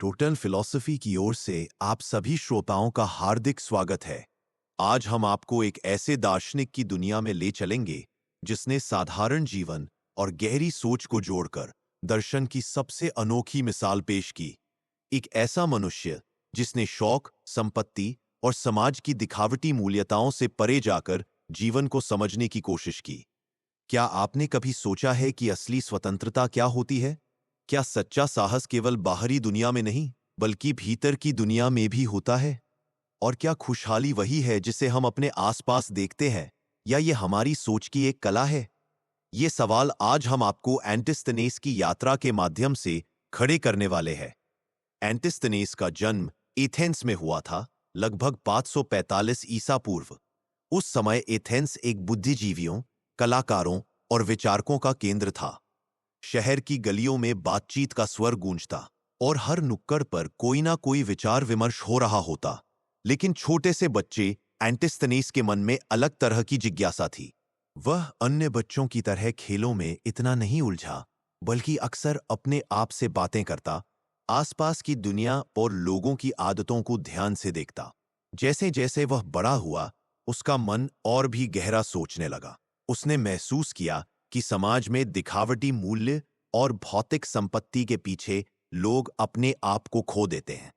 Total philosophy की ओर से आप सभी श्रोताओं का हार्दिक स्वागत है। आज हम आपको एक ऐसे दार्शनिक की दुनिया में ले चलेंगे जिसने साधारण जीवन और गहरी सोच को जोड़कर दर्शन की सबसे अनोखी मिसाल पेश की। एक ऐसा मनुष्य जिसने शौक, संपत्ति और समाज की दिखावटी मूल्यताओं से परे जाकर जीवन को समझने की कोशिश की। क्या आपने कभी सोचा है कि असली स्वतंत्रता क्या होती है? क्या सच्चा साहस केवल बाहरी दुनिया में नहीं, बल्कि भीतर की दुनिया में भी होता है? और क्या खुशहाली वही है जिसे हम अपने आसपास देखते हैं, या ये हमारी सोच की एक कला है? ये सवाल आज हम आपको एंटिस्थेनेस की यात्रा के माध्यम से खड़े करने वाले हैं। एंटिस्थेनेस का जन्म एथेंस में हुआ था, लगभग 545 ईसा पूर्व। उस समय एथेंस एक बुद्धिजीवियों, कलाकारों और विचारकों का केंद्र था। शहर की गलियों में बातचीत का स्वर गूंजता और हर नुक्कड़ पर कोई ना कोई विचार विमर्श हो रहा होता। लेकिन छोटे से बच्चे एंटिस्थेनेस के मन में अलग तरह की जिज्ञासा थी। वह अन्य बच्चों की तरह खेलों में इतना नहीं उलझा, बल्कि अक्सर अपने आप से बातें करता, आसपास की दुनिया और लोगों की आदतों को ध्यान से देखता। जैसे जैसे वह बड़ा हुआ, उसका मन और भी गहरा सोचने लगा। उसने महसूस किया कि समाज में दिखावटी मूल्य और भौतिक संपत्ति के पीछे लोग अपने आप को खो देते हैं।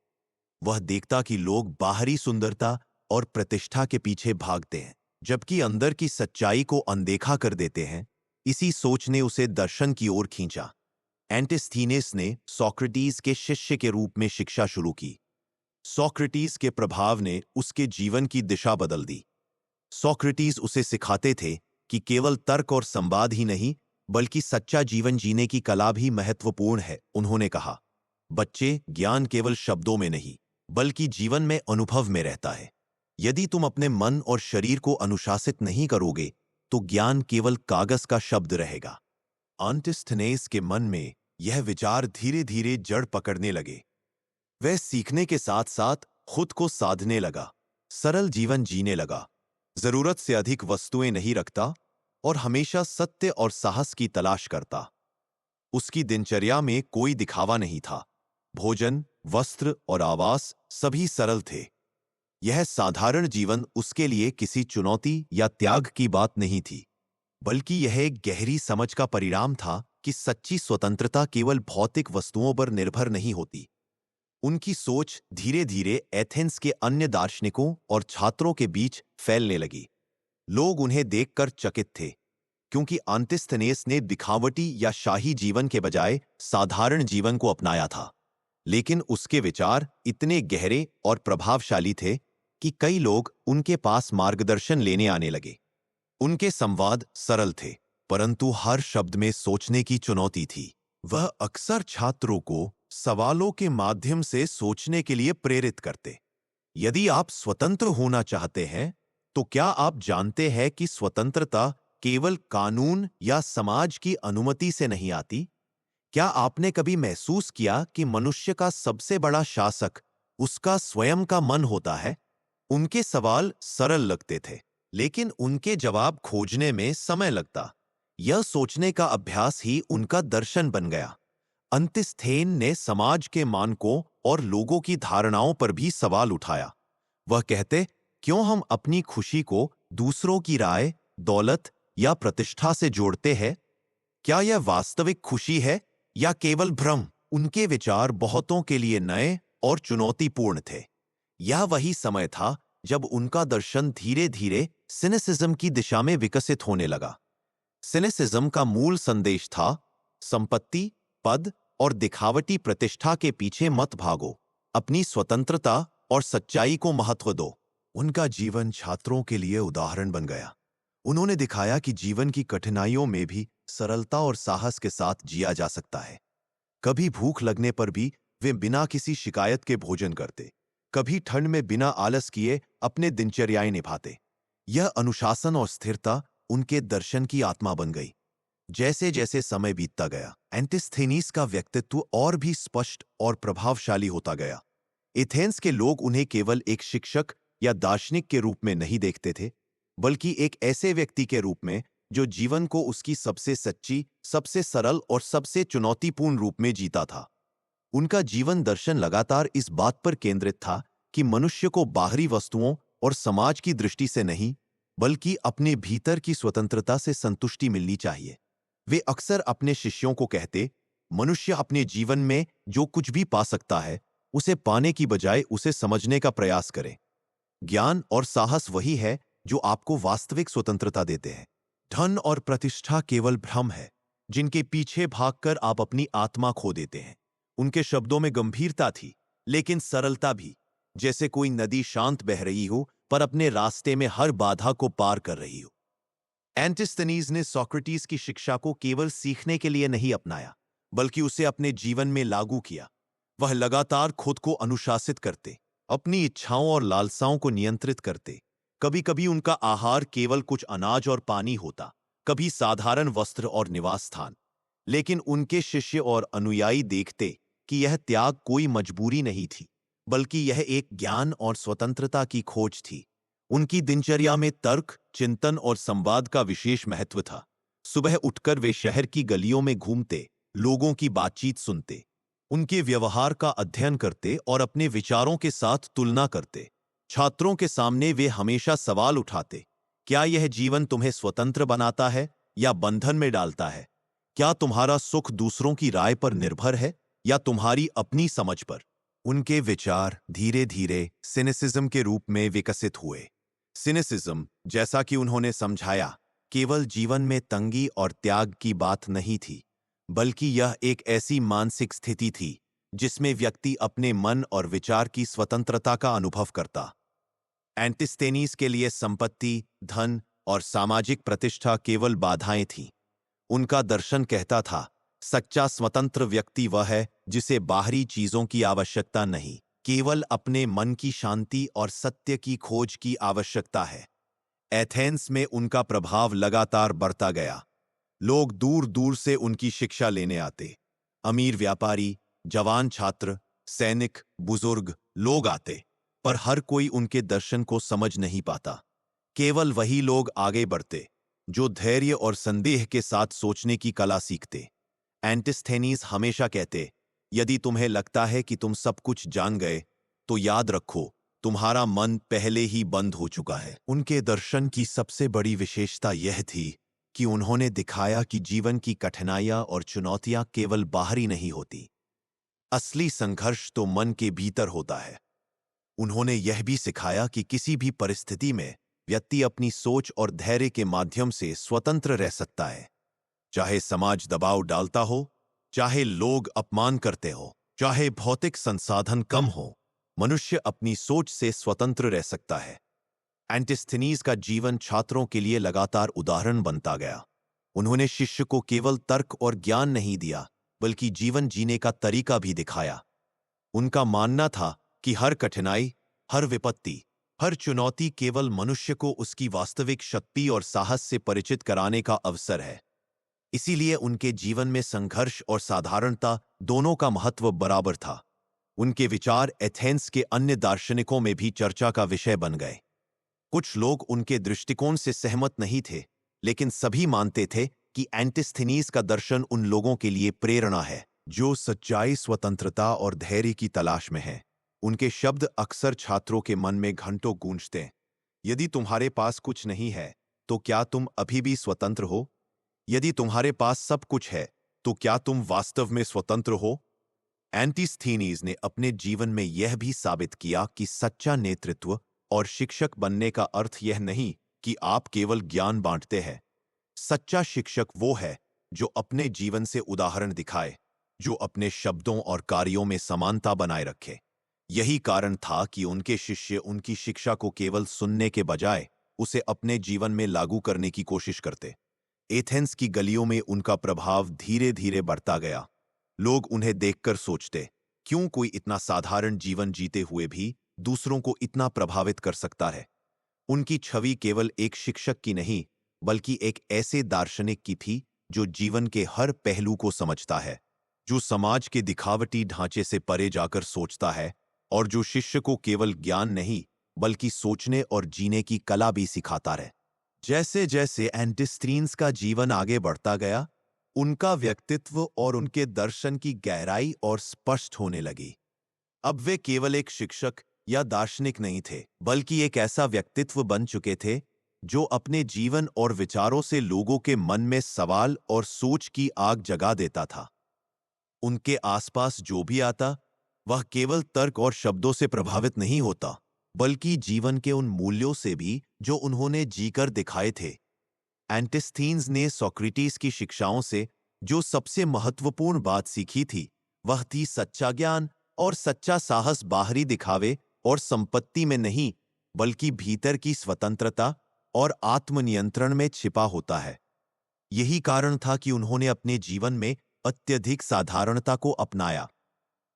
वह देखता कि लोग बाहरी सुंदरता और प्रतिष्ठा के पीछे भागते हैं, जबकि अंदर की सच्चाई को अनदेखा कर देते हैं। इसी सोच ने उसे दर्शन की ओर खींचा। एंटिस्थेनेस ने सोक्रेटिस के शिष्य के रूप में शिक्षा शुरू की। सोक्रेटिस के प्रभाव ने उसके जीवन की दिशा बदल दी। सोक्रेटिस उसे सिखाते थे कि केवल तर्क और संवाद ही नहीं, बल्कि सच्चा जीवन जीने की कला भी महत्वपूर्ण है। उन्होंने कहा, बच्चे, ज्ञान केवल शब्दों में नहीं, बल्कि जीवन में अनुभव में रहता है। यदि तुम अपने मन और शरीर को अनुशासित नहीं करोगे, तो ज्ञान केवल कागज का शब्द रहेगा। एंटिस्थेनेस के मन में यह विचार धीरे धीरे जड़ पकड़ने लगे। वह सीखने के साथ साथ खुद को साधने लगा, सरल जीवन जीने लगा, जरूरत से अधिक वस्तुएं नहीं रखता और हमेशा सत्य और साहस की तलाश करता। उसकी दिनचर्या में कोई दिखावा नहीं था। भोजन, वस्त्र और आवास सभी सरल थे। यह साधारण जीवन उसके लिए किसी चुनौती या त्याग की बात नहीं थी, बल्कि यह एक गहरी समझ का परिणाम था कि सच्ची स्वतंत्रता केवल भौतिक वस्तुओं पर निर्भर नहीं होती। उनकी सोच धीरे धीरे एथेंस के अन्य दार्शनिकों और छात्रों के बीच फैलने लगी। लोग उन्हें देखकर चकित थे, क्योंकि एंटिस्थेनेस ने दिखावटी या शाही जीवन के बजाय साधारण जीवन को अपनाया था। लेकिन उसके विचार इतने गहरे और प्रभावशाली थे कि कई लोग उनके पास मार्गदर्शन लेने आने लगे। उनके संवाद सरल थे, परंतु हर शब्द में सोचने की चुनौती थी। वह अक्सर छात्रों को सवालों के माध्यम से सोचने के लिए प्रेरित करते। यदि आप स्वतंत्र होना चाहते हैं, तो क्या आप जानते हैं कि स्वतंत्रता केवल कानून या समाज की अनुमति से नहीं आती? क्या आपने कभी महसूस किया कि मनुष्य का सबसे बड़ा शासक उसका स्वयं का मन होता है? उनके सवाल सरल लगते थे, लेकिन उनके जवाब खोजने में समय लगता। यह सोचने का अभ्यास ही उनका दर्शन बन गया। एंटिस्थेन ने समाज के मानकों और लोगों की धारणाओं पर भी सवाल उठाया। वह कहते, क्यों हम अपनी खुशी को दूसरों की राय, दौलत या प्रतिष्ठा से जोड़ते हैं? क्या यह वास्तविक खुशी है या केवल भ्रम? उनके विचार बहुतों के लिए नए और चुनौतीपूर्ण थे। यह वही समय था जब उनका दर्शन धीरे धीरे सिनिसिज्म की दिशा में विकसित होने लगा। सिनिसिज्म का मूल संदेश था, संपत्ति, पद और दिखावटी प्रतिष्ठा के पीछे मत भागो, अपनी स्वतंत्रता और सच्चाई को महत्व दो। उनका जीवन छात्रों के लिए उदाहरण बन गया। उन्होंने दिखाया कि जीवन की कठिनाइयों में भी सरलता और साहस के साथ जिया जा सकता है। कभी भूख लगने पर भी वे बिना किसी शिकायत के भोजन करते, कभी ठंड में बिना आलस किए अपने दिनचर्याएं निभाते। यह अनुशासन और स्थिरता उनके दर्शन की आत्मा बन गई। जैसे जैसे समय बीतता गया, एंटिस्थेनीस का व्यक्तित्व और भी स्पष्ट और प्रभावशाली होता गया। एथेंस के लोग उन्हें केवल एक शिक्षक या दार्शनिक के रूप में नहीं देखते थे, बल्कि एक ऐसे व्यक्ति के रूप में जो जीवन को उसकी सबसे सच्ची, सबसे सरल और सबसे चुनौतीपूर्ण रूप में जीता था। उनका जीवन दर्शन लगातार इस बात पर केंद्रित था कि मनुष्य को बाहरी वस्तुओं और समाज की दृष्टि से नहीं, बल्कि अपने भीतर की स्वतंत्रता से संतुष्टि मिलनी चाहिए। वे अक्सर अपने शिष्यों को कहते, मनुष्य अपने जीवन में जो कुछ भी पा सकता है, उसे पाने की बजाय उसे समझने का प्रयास करें। ज्ञान और साहस वही है जो आपको वास्तविक स्वतंत्रता देते हैं। धन और प्रतिष्ठा केवल भ्रम है, जिनके पीछे भागकर आप अपनी आत्मा खो देते हैं। उनके शब्दों में गंभीरता थी, लेकिन सरलता भी, जैसे कोई नदी शांत बह रही हो पर अपने रास्ते में हर बाधा को पार कर रही हो। एंटिस्थनीज ने सोक्रेटिस की शिक्षा को केवल सीखने के लिए नहीं अपनाया, बल्कि उसे अपने जीवन में लागू किया। वह लगातार खुद को अनुशासित करते, अपनी इच्छाओं और लालसाओं को नियंत्रित करते। कभी कभी उनका आहार केवल कुछ अनाज और पानी होता, कभी साधारण वस्त्र और निवास स्थान। लेकिन उनके शिष्य और अनुयायी देखते कि यह त्याग कोई मजबूरी नहीं थी, बल्कि यह एक ज्ञान और स्वतंत्रता की खोज थी। उनकी दिनचर्या में तर्क, चिंतन और संवाद का विशेष महत्व था। सुबह उठकर वे शहर की गलियों में घूमते, लोगों की बातचीत सुनते, उनके व्यवहार का अध्ययन करते और अपने विचारों के साथ तुलना करते। छात्रों के सामने वे हमेशा सवाल उठाते, क्या यह जीवन तुम्हें स्वतंत्र बनाता है या बंधन में डालता है? क्या तुम्हारा सुख दूसरों की राय पर निर्भर है या तुम्हारी अपनी समझ पर? उनके विचार धीरे धीरे सिनिसिज्म के रूप में विकसित हुए। सिनिसिज्म, जैसा कि उन्होंने समझाया, केवल जीवन में तंगी और त्याग की बात नहीं थी, बल्कि यह एक ऐसी मानसिक स्थिति थी जिसमें व्यक्ति अपने मन और विचार की स्वतंत्रता का अनुभव करता। एंटिस्थेनीज के लिए संपत्ति, धन और सामाजिक प्रतिष्ठा केवल बाधाएं थीं। उनका दर्शन कहता था, सच्चा स्वतंत्र व्यक्ति वह है जिसे बाहरी चीजों की आवश्यकता नहीं, केवल अपने मन की शांति और सत्य की खोज की आवश्यकता है। एथेंस में उनका प्रभाव लगातार बढ़ता गया। लोग दूर दूर से उनकी शिक्षा लेने आते। अमीर व्यापारी, जवान छात्र, सैनिक, बुजुर्ग लोग आते, पर हर कोई उनके दर्शन को समझ नहीं पाता। केवल वही लोग आगे बढ़ते जो धैर्य और संदेह के साथ सोचने की कला सीखते। एंटिस्थेनीज हमेशा कहते, यदि तुम्हें लगता है कि तुम सब कुछ जान गए, तो याद रखो, तुम्हारा मन पहले ही बंद हो चुका है। उनके दर्शन की सबसे बड़ी विशेषता यह थी कि उन्होंने दिखाया कि जीवन की कठिनाइयां और चुनौतियां केवल बाहरी नहीं होती। असली संघर्ष तो मन के भीतर होता है। उन्होंने यह भी सिखाया कि किसी भी परिस्थिति में व्यक्ति अपनी सोच और धैर्य के माध्यम से स्वतंत्र रह सकता है। चाहे समाज दबाव डालता हो, चाहे लोग अपमान करते हो, चाहे भौतिक संसाधन कम हो, मनुष्य अपनी सोच से स्वतंत्र रह सकता है। एंटिस्थनीज का जीवन छात्रों के लिए लगातार उदाहरण बनता गया। उन्होंने शिष्य को केवल तर्क और ज्ञान नहीं दिया, बल्कि जीवन जीने का तरीका भी दिखाया। उनका मानना था कि हर कठिनाई, हर विपत्ति, हर चुनौती केवल मनुष्य को उसकी वास्तविक शक्ति और साहस से परिचित कराने का अवसर है। इसीलिए उनके जीवन में संघर्ष और साधारणता दोनों का महत्व बराबर था। उनके विचार एथेंस के अन्य दार्शनिकों में भी चर्चा का विषय बन गए। कुछ लोग उनके दृष्टिकोण से सहमत नहीं थे, लेकिन सभी मानते थे कि एंटिस्थनीज का दर्शन उन लोगों के लिए प्रेरणा है जो सच्चाई, स्वतंत्रता और धैर्य की तलाश में हैं। उनके शब्द अक्सर छात्रों के मन में घंटों गूंजते। यदि तुम्हारे पास कुछ नहीं है, तो क्या तुम अभी भी स्वतंत्र हो? यदि तुम्हारे पास सब कुछ है, तो क्या तुम वास्तव में स्वतंत्र हो? एंटिस्थनीज ने अपने जीवन में यह भी साबित किया कि सच्चा नेतृत्व और शिक्षक बनने का अर्थ यह नहीं कि आप केवल ज्ञान बांटते हैं। सच्चा शिक्षक वो है जो अपने जीवन से उदाहरण दिखाए, जो अपने शब्दों और कार्यों में समानता बनाए रखे। यही कारण था कि उनके शिष्य उनकी शिक्षा को केवल सुनने के बजाय उसे अपने जीवन में लागू करने की कोशिश करते। एथेंस की गलियों में उनका प्रभाव धीरे धीरे बढ़ता गया। लोग उन्हें देखकर सोचते, क्यों कोई इतना साधारण जीवन जीते हुए भी दूसरों को इतना प्रभावित कर सकता है? उनकी छवि केवल एक शिक्षक की नहीं, बल्कि एक ऐसे दार्शनिक की थी जो जीवन के हर पहलू को समझता है, जो समाज के दिखावटी ढांचे से परे जाकर सोचता है और जो शिष्य को केवल ज्ञान नहीं, बल्कि सोचने और जीने की कला भी सिखाता है। जैसे जैसे एंटिस्थनीज का जीवन आगे बढ़ता गया, उनका व्यक्तित्व और उनके दर्शन की गहराई और स्पष्ट होने लगी। अब वे केवल एक शिक्षक या दार्शनिक नहीं थे, बल्कि एक ऐसा व्यक्तित्व बन चुके थे जो अपने जीवन और विचारों से लोगों के मन में सवाल और सोच की आग जगा देता था। उनके आसपास जो भी आता, वह केवल तर्क और शब्दों से प्रभावित नहीं होता, बल्कि जीवन के उन मूल्यों से भी जो उन्होंने जीकर दिखाए थे। एंटिस्थीन्स ने सोक्रेटिस की शिक्षाओं से जो सबसे महत्वपूर्ण बात सीखी थी, वह थी सच्चा ज्ञान और सच्चा साहस बाहरी दिखावे और संपत्ति में नहीं, बल्कि भीतर की स्वतंत्रता और आत्मनियंत्रण में छिपा होता है। यही कारण था कि उन्होंने अपने जीवन में अत्यधिक साधारणता को अपनाया।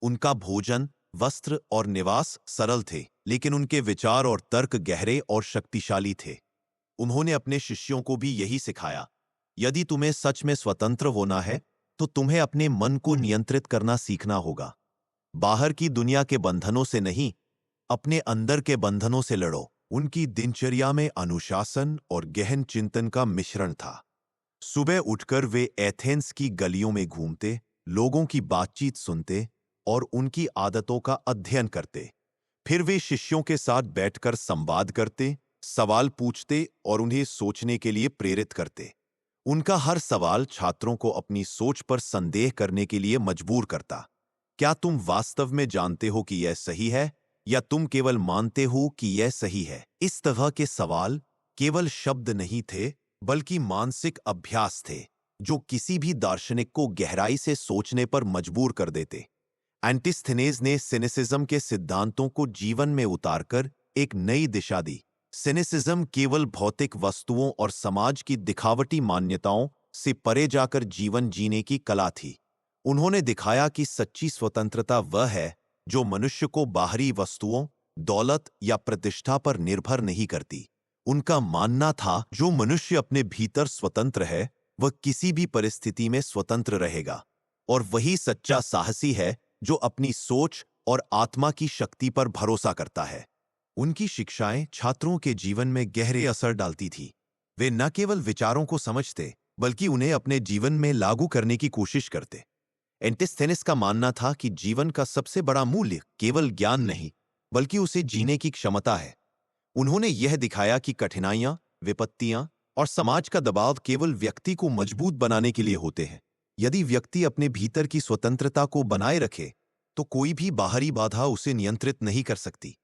उनका भोजन, वस्त्र और निवास सरल थे, लेकिन उनके विचार और तर्क गहरे और शक्तिशाली थे। उन्होंने अपने शिष्यों को भी यही सिखाया, यदि तुम्हें सच में स्वतंत्र होना है, तो तुम्हें अपने मन को नियंत्रित करना सीखना होगा। बाहर की दुनिया के बंधनों से नहीं, अपने अंदर के बंधनों से लड़ो। उनकी दिनचर्या में अनुशासन और गहन चिंतन का मिश्रण था। सुबह उठकर वे एथेंस की गलियों में घूमते, लोगों की बातचीत सुनते और उनकी आदतों का अध्ययन करते। फिर वे शिष्यों के साथ बैठकर संवाद करते, सवाल पूछते और उन्हें सोचने के लिए प्रेरित करते। उनका हर सवाल छात्रों को अपनी सोच पर संदेह करने के लिए मजबूर करता। क्या तुम वास्तव में जानते हो कि यह सही है, या तुम केवल मानते हो कि यह सही है? इस तरह के सवाल केवल शब्द नहीं थे, बल्कि मानसिक अभ्यास थे, जो किसी भी दार्शनिक को गहराई से सोचने पर मजबूर कर देते। एंटिस्थेनेस ने सिनिसिज्म के सिद्धांतों को जीवन में उतारकर एक नई दिशा दी। सिनिसिज्म केवल भौतिक वस्तुओं और समाज की दिखावटी मान्यताओं से परे जाकर जीवन जीने की कला थी। उन्होंने दिखाया कि सच्ची स्वतंत्रता वह है जो मनुष्य को बाहरी वस्तुओं, दौलत या प्रतिष्ठा पर निर्भर नहीं करती। उनका मानना था, जो मनुष्य अपने भीतर स्वतंत्र है, वह किसी भी परिस्थिति में स्वतंत्र रहेगा, और वही सच्चा साहसी है जो अपनी सोच और आत्मा की शक्ति पर भरोसा करता है। उनकी शिक्षाएं छात्रों के जीवन में गहरे असर डालती थी। वे न केवल विचारों को समझते, बल्कि उन्हें अपने जीवन में लागू करने की कोशिश करते। एंटिस्थेनेस का मानना था कि जीवन का सबसे बड़ा मूल्य केवल ज्ञान नहीं, बल्कि उसे जीने की क्षमता है। उन्होंने यह दिखाया कि कठिनाइयां, विपत्तियां और समाज का दबाव केवल व्यक्ति को मजबूत बनाने के लिए होते हैं। यदि व्यक्ति अपने भीतर की स्वतंत्रता को बनाए रखे, तो कोई भी बाहरी बाधा उसे नियंत्रित नहीं कर सकती।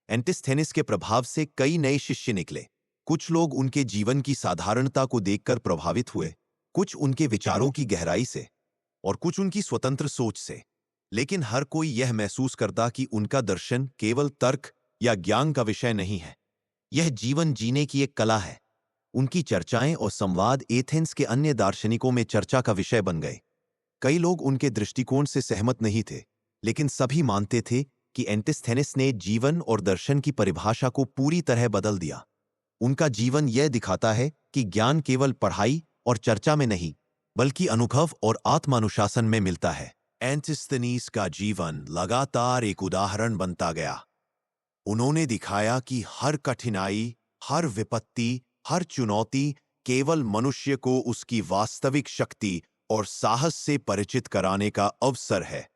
एंटिस्थेनेस के प्रभाव से कई नए शिष्य निकले। कुछ लोग उनके जीवन की साधारणता को देखकर प्रभावित हुए, कुछ उनके विचारों की गहराई से, और कुछ उनकी स्वतंत्र सोच से। लेकिन हर कोई यह महसूस करता कि उनका दर्शन केवल तर्क या ज्ञान का विषय नहीं है, यह जीवन जीने की एक कला है। उनकी चर्चाएं और संवाद एथेंस के अन्य दार्शनिकों में चर्चा का विषय बन गए। कई लोग उनके दृष्टिकोण से सहमत नहीं थे, लेकिन सभी मानते थे कि एंटिस्थेनेस ने जीवन और दर्शन की परिभाषा को पूरी तरह बदल दिया। उनका जीवन यह दिखाता है कि ज्ञान केवल पढ़ाई और चर्चा में नहीं, बल्कि अनुभव और आत्मानुशासन में मिलता है। एंटिस्थेनेस का जीवन लगातार एक उदाहरण बनता गया। उन्होंने दिखाया कि हर कठिनाई, हर विपत्ति, हर चुनौती केवल मनुष्य को उसकी वास्तविक शक्ति और साहस से परिचित कराने का अवसर है।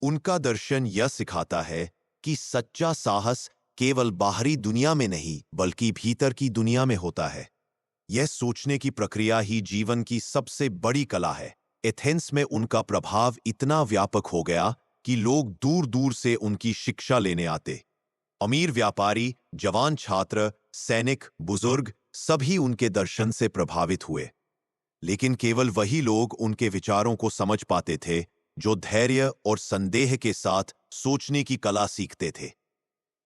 उनका दर्शन यह सिखाता है कि सच्चा साहस केवल बाहरी दुनिया में नहीं, बल्कि भीतर की दुनिया में होता है। यह सोचने की प्रक्रिया ही जीवन की सबसे बड़ी कला है। एथेंस में उनका प्रभाव इतना व्यापक हो गया कि लोग दूर दूर से उनकी शिक्षा लेने आते। अमीर व्यापारी, जवान छात्र, सैनिक, बुजुर्ग, सभी उनके दर्शन से प्रभावित हुए। लेकिन केवल वही लोग उनके विचारों को समझ पाते थे जो धैर्य और संदेह के साथ सोचने की कला सीखते थे।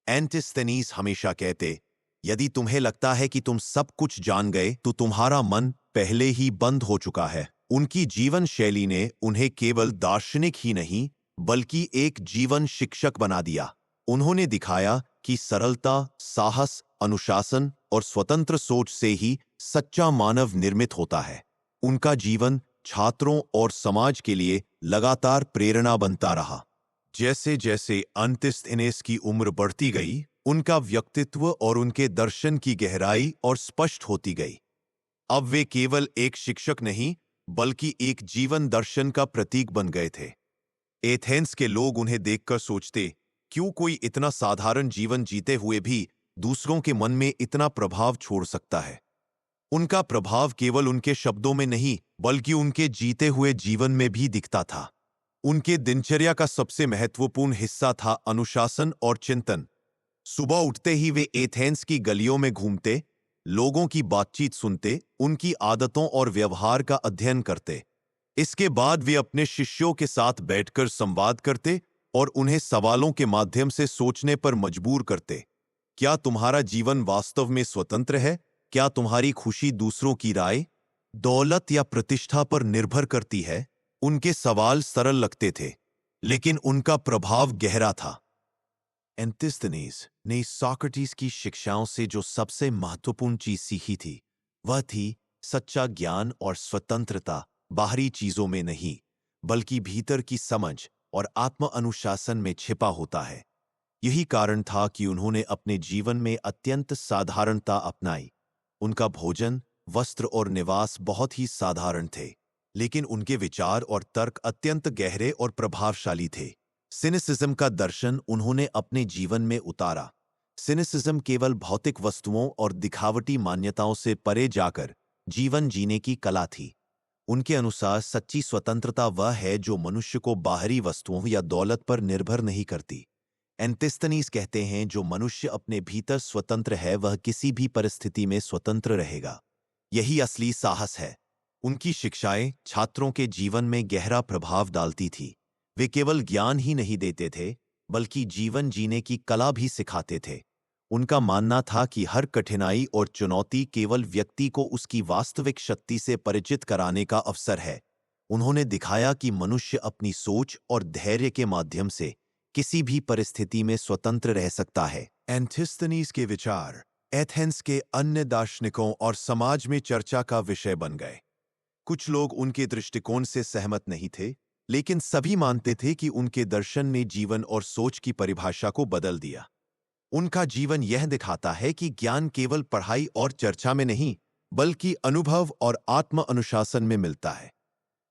एंटिस्थेनेस हमेशा कहते, यदि तुम्हें लगता है कि तुम सब कुछ जान गए, तो तुम्हारा मन पहले ही बंद हो चुका है। उनकी जीवन शैली ने उन्हें केवल दार्शनिक ही नहीं, बल्कि एक जीवन शिक्षक बना दिया। उन्होंने दिखाया कि सरलता, साहस, अनुशासन और स्वतंत्र सोच से ही सच्चा मानव निर्मित होता है। उनका जीवन छात्रों और समाज के लिए लगातार प्रेरणा बनता रहा। जैसे जैसे एंटिस्थेनेस की उम्र बढ़ती गई, उनका व्यक्तित्व और उनके दर्शन की गहराई और स्पष्ट होती गई। अब वे केवल एक शिक्षक नहीं, बल्कि एक जीवन दर्शन का प्रतीक बन गए थे। एथेंस के लोग उन्हें देखकर सोचते, क्यों कोई इतना साधारण जीवन जीते हुए भी दूसरों के मन में इतना प्रभाव छोड़ सकता है। उनका प्रभाव केवल उनके शब्दों में नहीं, बल्कि उनके जीते हुए जीवन में भी दिखता था। उनके दिनचर्या का सबसे महत्वपूर्ण हिस्सा था अनुशासन और चिंतन। सुबह उठते ही वे एथेंस की गलियों में घूमते, लोगों की बातचीत सुनते, उनकी आदतों और व्यवहार का अध्ययन करते। इसके बाद वे अपने शिष्यों के साथ बैठकर संवाद करते और उन्हें सवालों के माध्यम से सोचने पर मजबूर करते। क्या तुम्हारा जीवन वास्तव में स्वतंत्र है? क्या तुम्हारी खुशी दूसरों की राय, दौलत या प्रतिष्ठा पर निर्भर करती है? उनके सवाल सरल लगते थे, लेकिन उनका प्रभाव गहरा था। एंटिस्थनीज ने सोक्रेटिस की शिक्षाओं से जो सबसे महत्वपूर्ण चीज सीखी थी, वह थी सच्चा ज्ञान और स्वतंत्रता बाहरी चीजों में नहीं, बल्कि भीतर की समझ और आत्म अनुशासन में छिपा होता है। यही कारण था कि उन्होंने अपने जीवन में अत्यंत साधारणता अपनाई। उनका भोजन, वस्त्र और निवास बहुत ही साधारण थे, लेकिन उनके विचार और तर्क अत्यंत गहरे और प्रभावशाली थे। सिनिसिज्म का दर्शन उन्होंने अपने जीवन में उतारा। सिनिसिज्म केवल भौतिक वस्तुओं और दिखावटी मान्यताओं से परे जाकर जीवन जीने की कला थी। उनके अनुसार सच्ची स्वतंत्रता वह है जो मनुष्य को बाहरी वस्तुओं या दौलत पर निर्भर नहीं करती। एंटिस्थनीज कहते हैं, जो मनुष्य अपने भीतर स्वतंत्र है वह किसी भी परिस्थिति में स्वतंत्र रहेगा। यही असली साहस है। उनकी शिक्षाएं छात्रों के जीवन में गहरा प्रभाव डालती थी। वे केवल ज्ञान ही नहीं देते थे, बल्कि जीवन जीने की कला भी सिखाते थे। उनका मानना था कि हर कठिनाई और चुनौती केवल व्यक्ति को उसकी वास्तविक शक्ति से परिचित कराने का अवसर है। उन्होंने दिखाया कि मनुष्य अपनी सोच और धैर्य के माध्यम से किसी भी परिस्थिति में स्वतंत्र रह सकता है। एंटिस्थनीज के विचार एथेंस के अन्य दार्शनिकों और समाज में चर्चा का विषय बन गए। कुछ लोग उनके दृष्टिकोण से सहमत नहीं थे, लेकिन सभी मानते थे कि उनके दर्शन ने जीवन और सोच की परिभाषा को बदल दिया। उनका जीवन यह दिखाता है कि ज्ञान केवल पढ़ाई और चर्चा में नहीं, बल्कि अनुभव और आत्म अनुशासन में मिलता है।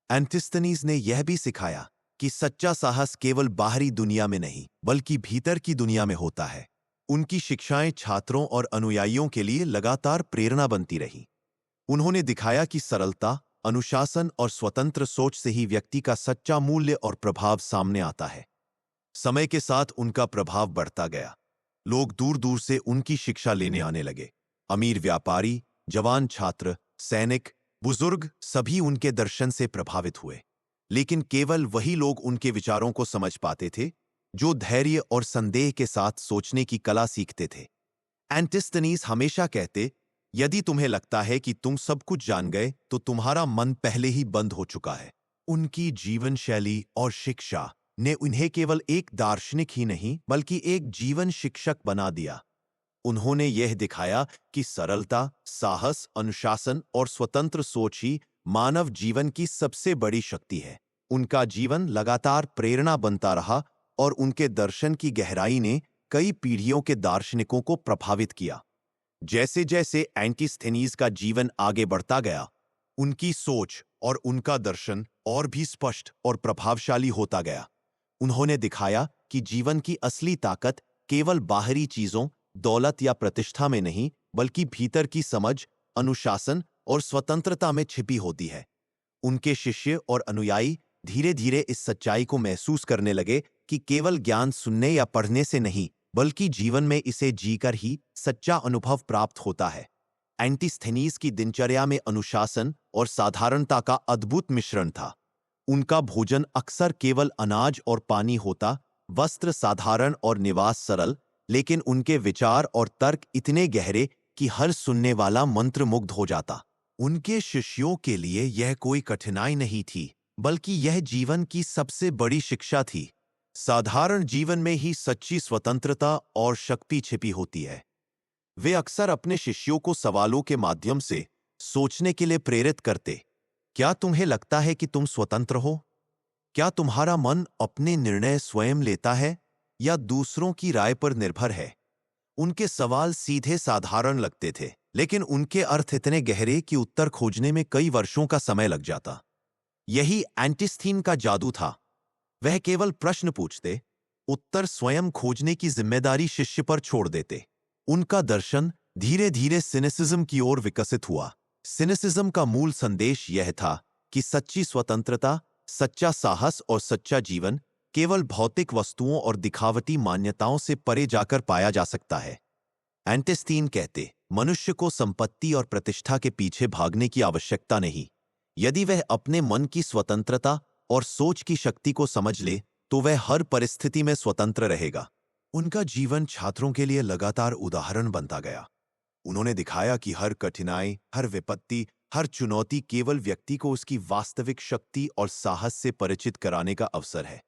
एंटिस्थनीज ने यह भी सिखाया कि सच्चा साहस केवल बाहरी दुनिया में नहीं, बल्कि भीतर की दुनिया में होता है। उनकी शिक्षाएं छात्रों और अनुयायियों के लिए लगातार प्रेरणा बनती रही। उन्होंने दिखाया कि सरलता, अनुशासन और स्वतंत्र सोच से ही व्यक्ति का सच्चा मूल्य और प्रभाव सामने आता है। समय के साथ उनका प्रभाव बढ़ता गया। लोग दूर दूर से उनकी शिक्षा लेने आने लगे। अमीर व्यापारी, जवान छात्र, सैनिक, बुजुर्ग सभी उनके दर्शन से प्रभावित हुए। लेकिन केवल वही लोग उनके विचारों को समझ पाते थे जो धैर्य और संदेह के साथ सोचने की कला सीखते थे। एंटिस्थनीज हमेशा कहते, यदि तुम्हें लगता है कि तुम सब कुछ जान गए, तो तुम्हारा मन पहले ही बंद हो चुका है। उनकी जीवन शैली और शिक्षा ने उन्हें केवल एक दार्शनिक ही नहीं, बल्कि एक जीवन शिक्षक बना दिया। उन्होंने यह दिखाया कि सरलता, साहस, अनुशासन और स्वतंत्र सोच ही मानव जीवन की सबसे बड़ी शक्ति है। उनका जीवन लगातार प्रेरणा बनता रहा और उनके दर्शन की गहराई ने कई पीढ़ियों के दार्शनिकों को प्रभावित किया। जैसे जैसे एंटिस्थनीज का जीवन आगे बढ़ता गया, उनकी सोच और उनका दर्शन और भी स्पष्ट और प्रभावशाली होता गया। उन्होंने दिखाया कि जीवन की असली ताकत केवल बाहरी चीजों, दौलत या प्रतिष्ठा में नहीं, बल्कि भीतर की समझ, अनुशासन और स्वतंत्रता में छिपी होती है। उनके शिष्य और अनुयायी धीरे धीरे इस सच्चाई को महसूस करने लगे कि केवल ज्ञान सुनने या पढ़ने से नहीं, बल्कि जीवन में इसे जीकर ही सच्चा अनुभव प्राप्त होता है। एंटिस्थनीज की दिनचर्या में अनुशासन और साधारणता का अद्भुत मिश्रण था। उनका भोजन अक्सर केवल अनाज और पानी होता, वस्त्र साधारण और निवास सरल, लेकिन उनके विचार और तर्क इतने गहरे कि हर सुनने वाला मंत्रमुग्ध हो जाता। उनके शिष्यों के लिए यह कोई कठिनाई नहीं थी, बल्कि यह जीवन की सबसे बड़ी शिक्षा थी। साधारण जीवन में ही सच्ची स्वतंत्रता और शक्ति छिपी होती है। वे अक्सर अपने शिष्यों को सवालों के माध्यम से सोचने के लिए प्रेरित करते। क्या तुम्हें लगता है कि तुम स्वतंत्र हो? क्या तुम्हारा मन अपने निर्णय स्वयं लेता है या दूसरों की राय पर निर्भर है? उनके सवाल सीधे साधारण लगते थे, लेकिन उनके अर्थ इतने गहरे कि उत्तर खोजने में कई वर्षों का समय लग जाता। यही एंटिस्थीन का जादू था। वह केवल प्रश्न पूछते, उत्तर स्वयं खोजने की जिम्मेदारी शिष्य पर छोड़ देते। उनका दर्शन धीरे धीरे सिनिसिज्म की ओर विकसित हुआ। सिनिसिज्म का मूल संदेश यह था कि सच्ची स्वतंत्रता, सच्चा साहस और सच्चा जीवन केवल भौतिक वस्तुओं और दिखावटी मान्यताओं से परे जाकर पाया जा सकता है। एंटिस्टीन कहते, मनुष्य को संपत्ति और प्रतिष्ठा के पीछे भागने की आवश्यकता नहीं। यदि वह अपने मन की स्वतंत्रता और सोच की शक्ति को समझ ले, तो वह हर परिस्थिति में स्वतंत्र रहेगा। उनका जीवन छात्रों के लिए लगातार उदाहरण बनता गया। उन्होंने दिखाया कि हर कठिनाई, हर विपत्ति, हर चुनौती केवल व्यक्ति को उसकी वास्तविक शक्ति और साहस से परिचित कराने का अवसर है।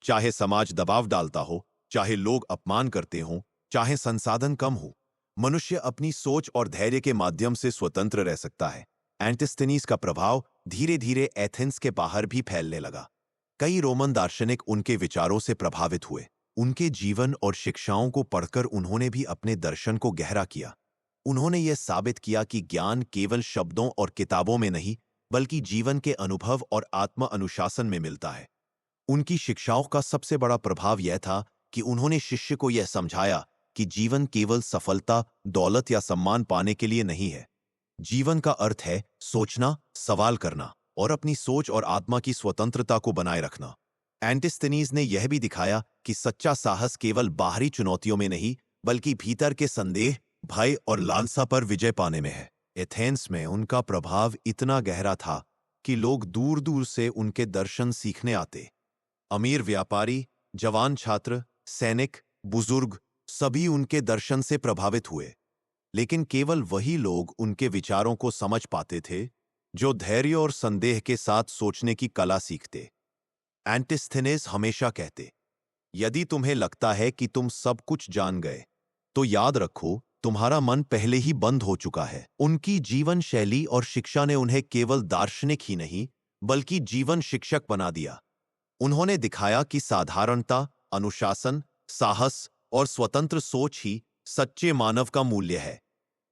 चाहे समाज दबाव डालता हो, चाहे लोग अपमान करते हों, चाहे संसाधन कम हो, मनुष्य अपनी सोच और धैर्य के माध्यम से स्वतंत्र रह सकता है। एंटिस्थनीज का प्रभाव धीरे धीरे एथेंस के बाहर भी फैलने लगा। कई रोमन दार्शनिक उनके विचारों से प्रभावित हुए। उनके जीवन और शिक्षाओं को पढ़कर उन्होंने भी अपने दर्शन को गहरा किया। उन्होंने यह साबित किया कि ज्ञान केवल शब्दों और किताबों में नहीं, बल्कि जीवन के अनुभव और आत्म अनुशासन में मिलता है। उनकी शिक्षाओं का सबसे बड़ा प्रभाव यह था कि उन्होंने शिष्य को यह समझाया कि जीवन केवल सफलता, दौलत या सम्मान पाने के लिए नहीं है। जीवन का अर्थ है सोचना, सवाल करना और अपनी सोच और आत्मा की स्वतंत्रता को बनाए रखना। एंटिस्थनीज ने यह भी दिखाया कि सच्चा साहस केवल बाहरी चुनौतियों में नहीं, बल्कि भीतर के संदेह, भय और लालसा पर विजय पाने में है। एथेंस में उनका प्रभाव इतना गहरा था कि लोग दूर दूर से उनके दर्शन सीखने आते। अमीर व्यापारी, जवान छात्र, सैनिक, बुजुर्ग, सभी उनके दर्शन से प्रभावित हुए। लेकिन केवल वही लोग उनके विचारों को समझ पाते थे जो धैर्य और संदेह के साथ सोचने की कला सीखते। एंटिस्थेनेस हमेशा कहते, यदि तुम्हें लगता है कि तुम सब कुछ जान गए, तो याद रखो तुम्हारा मन पहले ही बंद हो चुका है। उनकी जीवन शैली और शिक्षा ने उन्हें केवल दार्शनिक ही नहीं, बल्कि जीवन शिक्षक बना दिया। उन्होंने दिखाया कि साधारणता, अनुशासन, साहस और स्वतंत्र सोच ही सच्चे मानव का मूल्य है।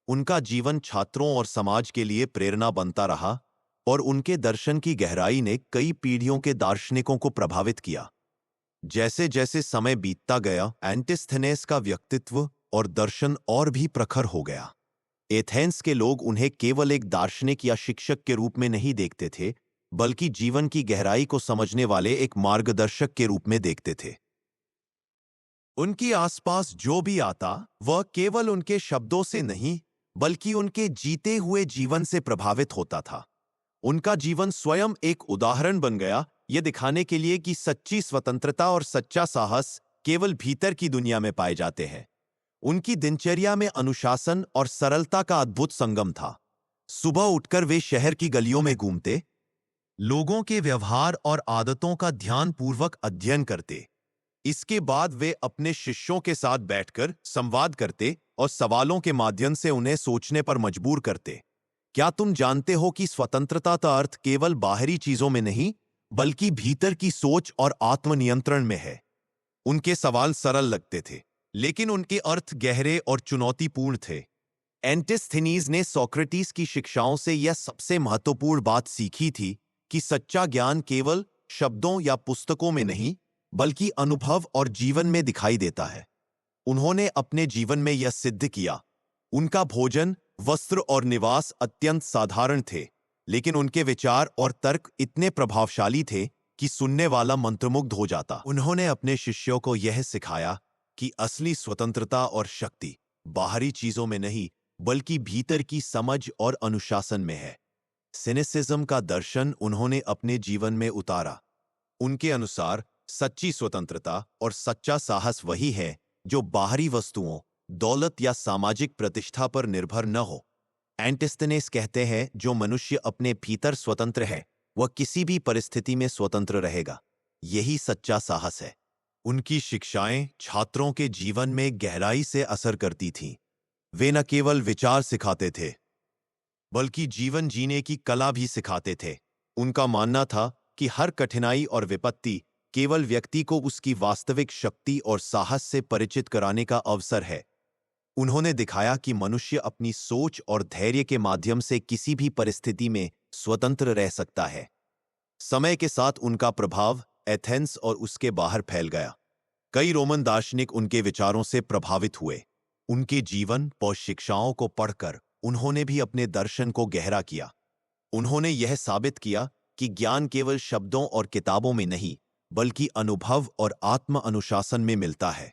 उनका जीवन छात्रों और समाज के लिए प्रेरणा बनता रहा और उनके दर्शन की गहराई ने कई पीढ़ियों के दार्शनिकों को प्रभावित किया। जैसे जैसे समय बीतता गया, एंटिस्थेनेस का व्यक्तित्व और दर्शन और भी प्रखर हो गया। एथेंस के लोग उन्हें केवल एक दार्शनिक या शिक्षक के रूप में नहीं देखते थे, बल्कि जीवन की गहराई को समझने वाले एक मार्गदर्शक के रूप में देखते थे। उनके आसपास जो भी आता, वह केवल उनके शब्दों से नहीं, बल्कि उनके जीते हुए जीवन से प्रभावित होता था। उनका जीवन स्वयं एक उदाहरण बन गया, यह दिखाने के लिए कि सच्ची स्वतंत्रता और सच्चा साहस केवल भीतर की दुनिया में पाए जाते हैं। उनकी दिनचर्या में अनुशासन और सरलता का अद्भुत संगम था। सुबह उठकर वे शहर की गलियों में घूमते, लोगों के व्यवहार और आदतों का ध्यानपूर्वक अध्ययन करते। इसके बाद वे अपने शिष्यों के साथ बैठकर संवाद करते और सवालों के माध्यम से उन्हें सोचने पर मजबूर करते। क्या तुम जानते हो कि स्वतंत्रता का अर्थ केवल बाहरी चीजों में नहीं, बल्कि भीतर की सोच और आत्मनियंत्रण में है? उनके सवाल सरल लगते थे, लेकिन उनके अर्थ गहरे और चुनौतीपूर्ण थे। एंटिस्थनीज ने सोक्रेटिस की शिक्षाओं से यह सबसे महत्वपूर्ण बात सीखी थी कि सच्चा ज्ञान केवल शब्दों या पुस्तकों में नहीं, बल्कि अनुभव और जीवन में दिखाई देता है। उन्होंने अपने जीवन में यह सिद्ध किया। उनका भोजन, वस्त्र और निवास अत्यंत साधारण थे, लेकिन उनके विचार और तर्क इतने प्रभावशाली थे कि सुनने वाला मंत्रमुग्ध हो जाता। उन्होंने अपने शिष्यों को यह सिखाया कि असली स्वतंत्रता और शक्ति बाहरी चीजों में नहीं, बल्कि भीतर की समझ और अनुशासन में है। सिनिसिज्म का दर्शन उन्होंने अपने जीवन में उतारा। उनके अनुसार सच्ची स्वतंत्रता और सच्चा साहस वही है जो बाहरी वस्तुओं, दौलत या सामाजिक प्रतिष्ठा पर निर्भर न हो। एंटिस्थेनेस कहते हैं, जो मनुष्य अपने भीतर स्वतंत्र है, वह किसी भी परिस्थिति में स्वतंत्र रहेगा। यही सच्चा साहस है। उनकी शिक्षाएं छात्रों के जीवन में गहराई से असर करती थीं। वे न केवल विचार सिखाते थे, बल्कि जीवन जीने की कला भी सिखाते थे। उनका मानना था कि हर कठिनाई और विपत्ति केवल व्यक्ति को उसकी वास्तविक शक्ति और साहस से परिचित कराने का अवसर है। उन्होंने दिखाया कि मनुष्य अपनी सोच और धैर्य के माध्यम से किसी भी परिस्थिति में स्वतंत्र रह सकता है। समय के साथ उनका प्रभाव एथेंस और उसके बाहर फैल गया। कई रोमन दार्शनिक उनके विचारों से प्रभावित हुए। उनके जीवन और शिक्षाओं को पढ़कर उन्होंने भी अपने दर्शन को गहरा किया। उन्होंने यह साबित किया कि ज्ञान केवल शब्दों और किताबों में नहीं, बल्कि अनुभव और आत्म अनुशासन में मिलता है।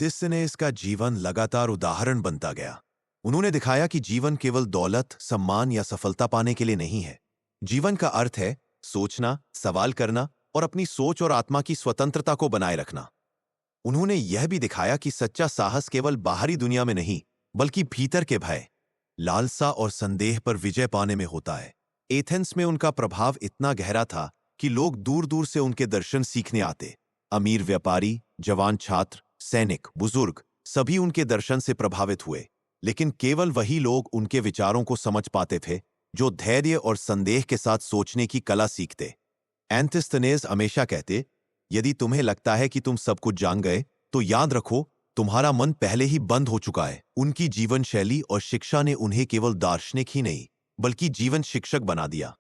जिसने इसका जीवन लगातार उदाहरण बनता गया। उन्होंने दिखाया कि जीवन केवल दौलत, सम्मान या सफलता पाने के लिए नहीं है। जीवन का अर्थ है सोचना, सवाल करना और अपनी सोच और आत्मा की स्वतंत्रता को बनाए रखना। उन्होंने यह भी दिखाया कि सच्चा साहस केवल बाहरी दुनिया में नहीं, बल्कि भीतर के भय, लालसा और संदेह पर विजय पाने में होता है। एथेंस में उनका प्रभाव इतना गहरा था कि लोग दूर दूर से उनके दर्शन सीखने आते। अमीर व्यापारी, जवान छात्र, सैनिक, बुजुर्ग, सभी उनके दर्शन से प्रभावित हुए। लेकिन केवल वही लोग उनके विचारों को समझ पाते थे जो धैर्य और संदेह के साथ सोचने की कला सीखते। एंथिस्थनेस हमेशा कहते, यदि तुम्हें लगता है कि तुम सब कुछ जान गए, तो याद रखो तुम्हारा मन पहले ही बंद हो चुका है। उनकी जीवन शैली और शिक्षा ने उन्हें केवल दार्शनिक ही नहीं, बल्कि जीवन शिक्षक बना दिया।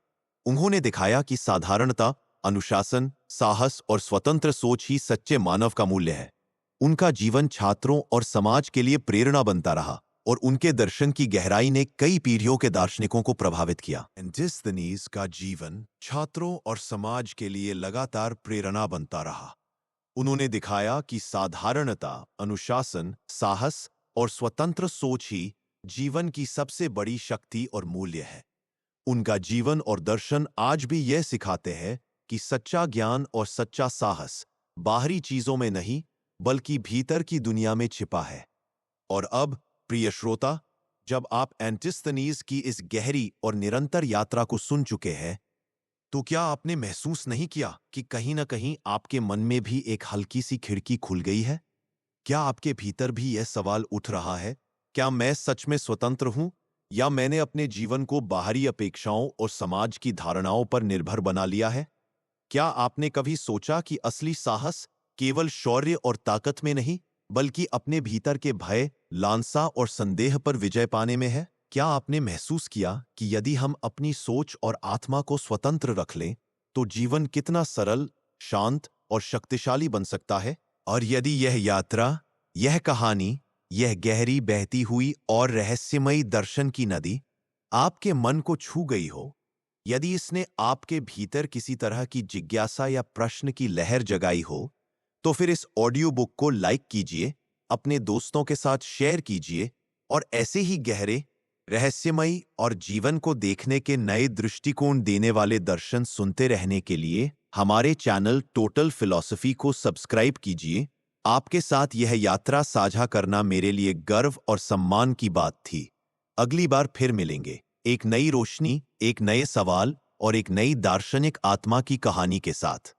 उन्होंने दिखाया कि साधारणता, अनुशासन, साहस और स्वतंत्र सोच ही सच्चे मानव का मूल्य है। उनका जीवन छात्रों और समाज के लिए प्रेरणा बनता रहा और उनके दर्शन की गहराई ने कई पीढ़ियों के दार्शनिकों को प्रभावित किया। एंथिस्थनीज का जीवन छात्रों और समाज के लिए लगातार प्रेरणा बनता रहा। उन्होंने दिखाया कि साधारणता, अनुशासन, साहस और स्वतंत्र सोच ही जीवन की सबसे बड़ी शक्ति और मूल्य है। उनका जीवन और दर्शन आज भी यह सिखाते हैं कि सच्चा ज्ञान और सच्चा साहस बाहरी चीजों में नहीं, बल्कि भीतर की दुनिया में छिपा है। और अब, प्रिय श्रोता, जब आप एंथिस्थनीज की इस गहरी और निरंतर यात्रा को सुन चुके हैं, तो क्या आपने महसूस नहीं किया कि कहीं न कहीं आपके मन में भी एक हल्की सी खिड़की खुल गई है? क्या आपके भीतर भी यह सवाल उठ रहा है, क्या मैं सच में स्वतंत्र हूं, या मैंने अपने जीवन को बाहरी अपेक्षाओं और समाज की धारणाओं पर निर्भर बना लिया है? क्या आपने कभी सोचा कि असली साहस केवल शौर्य और ताकत में नहीं, बल्कि अपने भीतर के भय, लालसा और संदेह पर विजय पाने में है? क्या आपने महसूस किया कि यदि हम अपनी सोच और आत्मा को स्वतंत्र रख लें, तो जीवन कितना सरल, शांत और शक्तिशाली बन सकता है? और यदि यह यात्रा, यह कहानी, यह गहरी बहती हुई और रहस्यमयी दर्शन की नदी आपके मन को छू गई हो, यदि इसने आपके भीतर किसी तरह की जिज्ञासा या प्रश्न की लहर जगाई हो, तो फिर इस ऑडियो बुक को लाइक कीजिए, अपने दोस्तों के साथ शेयर कीजिए और ऐसे ही गहरे, रहस्यमयी और जीवन को देखने के नए दृष्टिकोण देने वाले दर्शन सुनते रहने के लिए हमारे चैनल टोटल फिलॉसफी को सब्सक्राइब कीजिए। आपके साथ यह यात्रा साझा करना मेरे लिए गर्व और सम्मान की बात थी। अगली बार फिर मिलेंगे, एक नई रोशनी, एक नए सवाल और एक नई दार्शनिक आत्मा की कहानी के साथ।